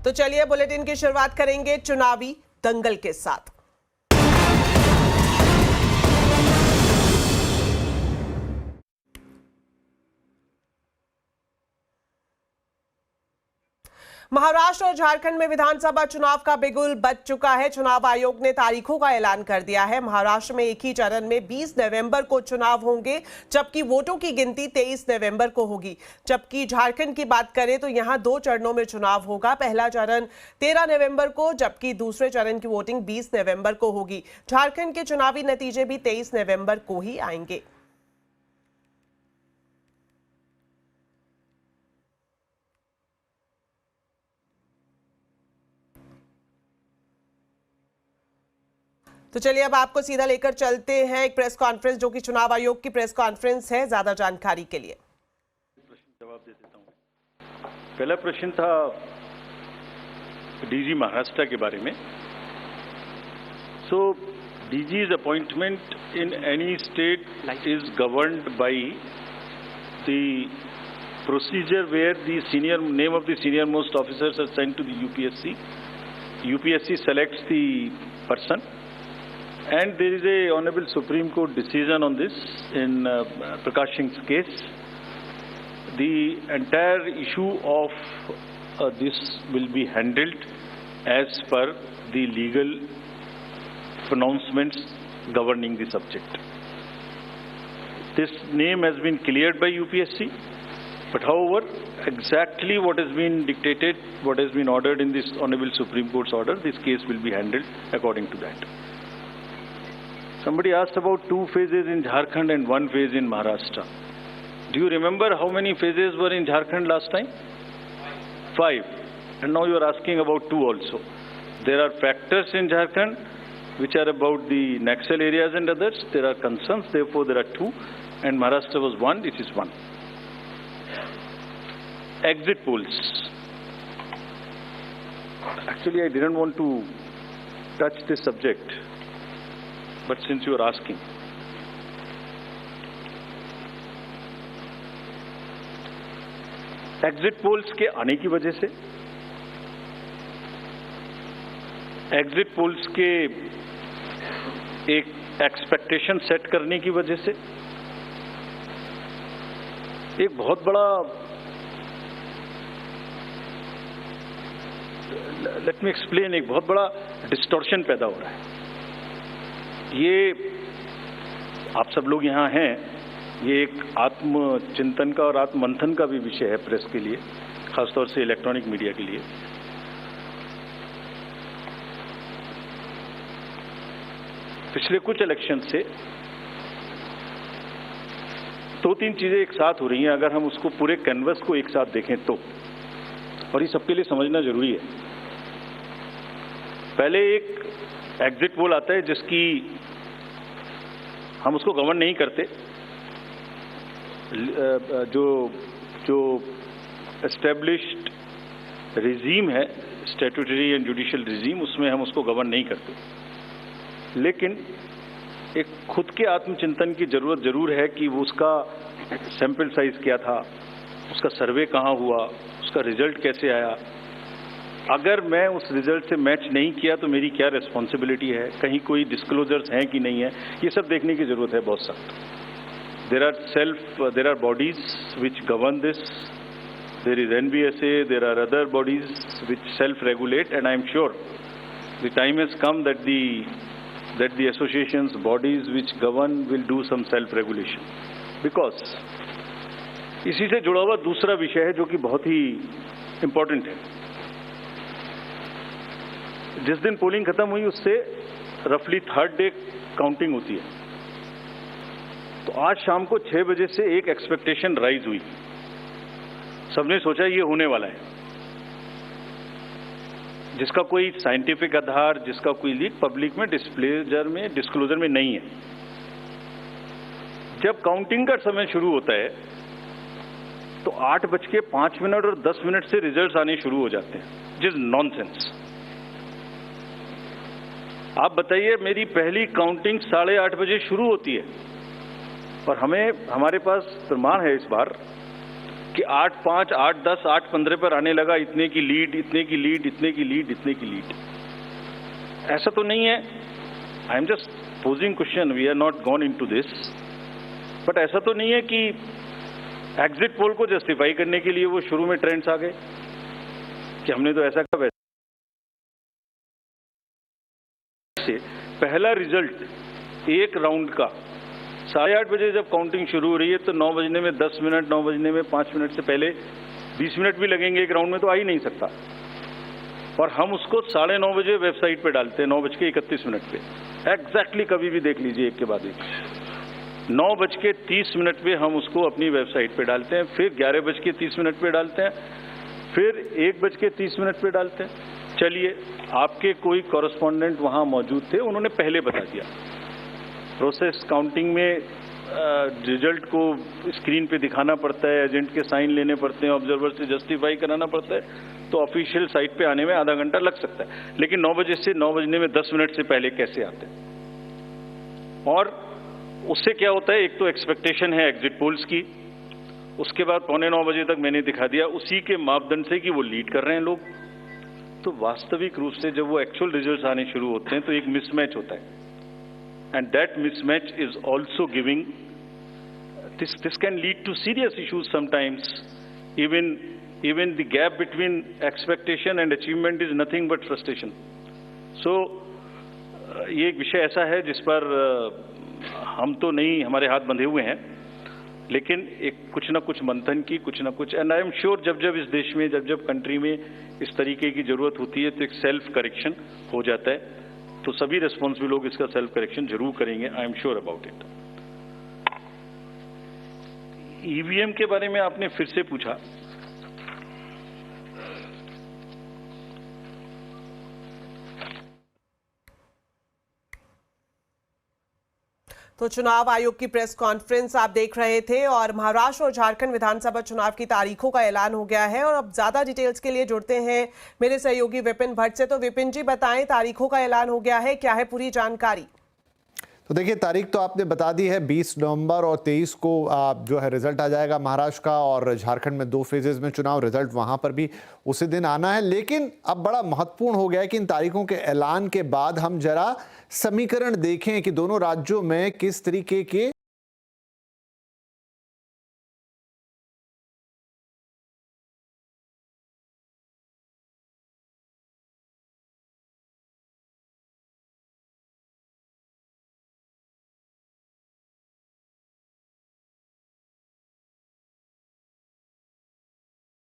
तो चलिए बुलेटिन की शुरुआत करेंगे चुनावी दंगल के साथ। महाराष्ट्र और झारखंड में विधानसभा चुनाव का बिगुल बज चुका है। चुनाव आयोग ने तारीखों का ऐलान कर दिया है। महाराष्ट्र में एक ही चरण में 20 नवंबर को चुनाव होंगे, जबकि वोटों की गिनती 23 नवंबर को होगी। जबकि झारखंड की बात करें तो यहां 2 चरणों में चुनाव होगा। पहला चरण 13 नवंबर को, जबकि दूसरे चरण की वोटिंग 20 नवंबर को होगी। झारखंड के चुनावी नतीजे भी 23 नवंबर को ही आएंगे। तो चलिए अब आपको सीधा लेकर चलते हैं एक प्रेस कॉन्फ्रेंस, जो कि चुनाव आयोग की प्रेस कॉन्फ्रेंस है। ज्यादा जानकारी के लिए प्रश्न जवाब दे देता हूं। पहला प्रश्न था डीजी महाराष्ट्र के बारे में। So DGs appointment in any state is governed by the procedure where the senior name of the senior most officers are sent to the UPSC. UPSC selects the person. And there is a Honorable Supreme Court decision on this in Prakash Singh's case. The entire issue of this will be handled as per the legal pronouncements governing the subject. This name has been cleared by UPSC, but however, exactly what has been dictated, what has been ordered in this Honorable Supreme Court's order, this case will be handled according to that. Somebody asked about 2 phases in Jharkhand and 1 phase in Maharashtra. Do you remember how many phases were in Jharkhand last time? 5. And now you are asking about 2 also. There are factors in Jharkhand which are about the Naxal areas and others. There are concerns, therefore there are 2. And Maharashtra was 1, it is 1. Exit polls. Actually, I didn't want to touch this subject. But since you are asking, exit polls के आने की वजह से, exit polls के एक expectation set करने की वजह से एक बहुत बड़ा, लेट मी एक्सप्लेन, एक बहुत बड़ा डिस्टॉर्शन पैदा हो रहा है। ये आप सब लोग यहाँ हैं, ये एक आत्मचिंतन का और आत्ममंथन का भी विषय है प्रेस के लिए, खासतौर से इलेक्ट्रॉनिक मीडिया के लिए। पिछले कुछ इलेक्शन से 2-3 चीजें एक साथ हो रही हैं, अगर हम उसको पूरे कैनवस को एक साथ देखें तो, और ये सबके लिए समझना जरूरी है। पहले एक एग्जिट पोल आता है जिसकी हम उसको गवर्न नहीं करते, जो एस्टेब्लिश्ड रिजीम है, स्टैट्यूटरी एंड जुडिशियल रिजीम, उसमें हम उसको गवर्न नहीं करते। लेकिन एक खुद के आत्मचिंतन की जरूरत जरूर है कि वो उसका सैंपल साइज क्या था, उसका सर्वे कहाँ हुआ, उसका रिजल्ट कैसे आया। अगर मैं उस रिजल्ट से मैच नहीं किया तो मेरी क्या रिस्पॉन्सिबिलिटी है, कहीं कोई डिस्क्लोजर्स हैं कि नहीं है, ये सब देखने की जरूरत है बहुत सख्त। There are bodies which govern this, there is NBSA, there are other bodies which self regulate, and I am sure the time has come that the associations, bodies which govern will do some self regulation. Because इसी से जुड़ा हुआ दूसरा विषय है जो कि बहुत ही इंपॉर्टेंट है। जिस दिन पोलिंग खत्म हुई उससे रफली 3rd डे काउंटिंग होती है। तो आज शाम को 6 बजे से एक एक्सपेक्टेशन राइज हुई। सबने सोचा ये होने वाला है, जिसका कोई साइंटिफिक आधार, जिसका कोई लीक पब्लिक में डिस्क्लोजर में नहीं है। जब काउंटिंग का समय शुरू होता है तो 8:05 और 10 मिनट से रिजल्ट्स आने शुरू हो जाते हैं, जिस नॉनसेंस। आप बताइए, मेरी पहली काउंटिंग 8:30 बजे शुरू होती है और हमारे पास प्रमाण है इस बार कि 8-5, 8-10, 8-15 पर आने लगा, इतने की लीड, इतने की लीड, इतने की लीड, इतने की लीड। ऐसा तो नहीं है। I am just posing question, we are not gone into this, but ऐसा तो नहीं है कि एग्जिट पोल को जस्टिफाई करने के लिए वो शुरू में ट्रेंड्स आ गए कि हमने तो ऐसा कहा। वैसे पहला रिजल्ट एक राउंड का 8:30 बजे जब काउंटिंग शुरू हो रही है तो 9 बजने में 10 मिनट, 9 बजने में 5 मिनट से पहले 20 मिनट भी लगेंगे एक राउंड में, तो आ ही नहीं सकता। और हम उसको 9:30 बजे वेबसाइट पे डालते हैं, 9:31 पे एग्जैक्टली, कभी भी देख लीजिए एक के बाद एक। 9:30 पे हम उसको अपनी वेबसाइट पे डालते हैं, फिर 11:30 पे डालते हैं, फिर 1:30 पे डालते हैं। चलिए, आपके कोई कॉरेस्पॉन्डेंट वहां मौजूद थे, उन्होंने पहले बता दिया। प्रोसेस काउंटिंग में रिजल्ट को स्क्रीन पे दिखाना पड़ता है, एजेंट के साइन लेने पड़ते हैं, ऑब्जर्वर से जस्टिफाई कराना पड़ता है, तो ऑफिशियल साइट पे आने में आधा घंटा लग सकता है। लेकिन 9 बजे से 9 बजने में 10 मिनट से पहले कैसे आते हैं? और उससे क्या होता है, एक तो एक्सपेक्टेशन है एग्जिट पोल्स की, उसके बाद 8:45 बजे तक मैंने दिखा दिया, उसी के मापदंड से कि वो लीड कर रहे हैं लोग। तो वास्तविक रूप से जब वो एक्चुअल रिजल्ट्स आने शुरू होते हैं तो एक मिसमैच होता है, and that mismatch is also giving this can lead to serious issues sometimes. Even the gap between expectation and achievement is nothing but frustration. So ये एक विषय ऐसा है जिस पर हम तो नहीं, हमारे हाथ बंधे हुए हैं, लेकिन एक कुछ ना कुछ मंथन की, कुछ ना कुछ, एंड आई एम श्योर जब इस देश में, जब कंट्री में इस तरीके की जरूरत होती है तो एक सेल्फ करेक्शन हो जाता है। तो सभी रेस्पॉन्सिबल लोग इसका सेल्फ करेक्शन जरूर करेंगे, आई am sure about it. EVM के बारे में आपने फिर से पूछा। तो चुनाव आयोग की प्रेस कॉन्फ्रेंस आप देख रहे थे और महाराष्ट्र और झारखंड विधानसभा चुनाव की तारीखों का ऐलान हो गया है। और अब ज्यादा डिटेल्स के लिए जुड़ते हैं मेरे सहयोगी विपिन भट्ट से। तो विपिन जी बताएं, तारीखों का ऐलान हो गया है, क्या है पूरी जानकारी? तो देखिए, तारीख तो आपने बता दी है, 20 नवंबर और 23 को जो है रिजल्ट आ जाएगा महाराष्ट्र का, और झारखंड में 2 फेजेस में चुनाव, रिजल्ट वहां पर भी उसी दिन आना है। लेकिन अब बड़ा महत्वपूर्ण हो गया है कि इन तारीखों के ऐलान के बाद हम जरा समीकरण देखें कि दोनों राज्यों में किस तरीके के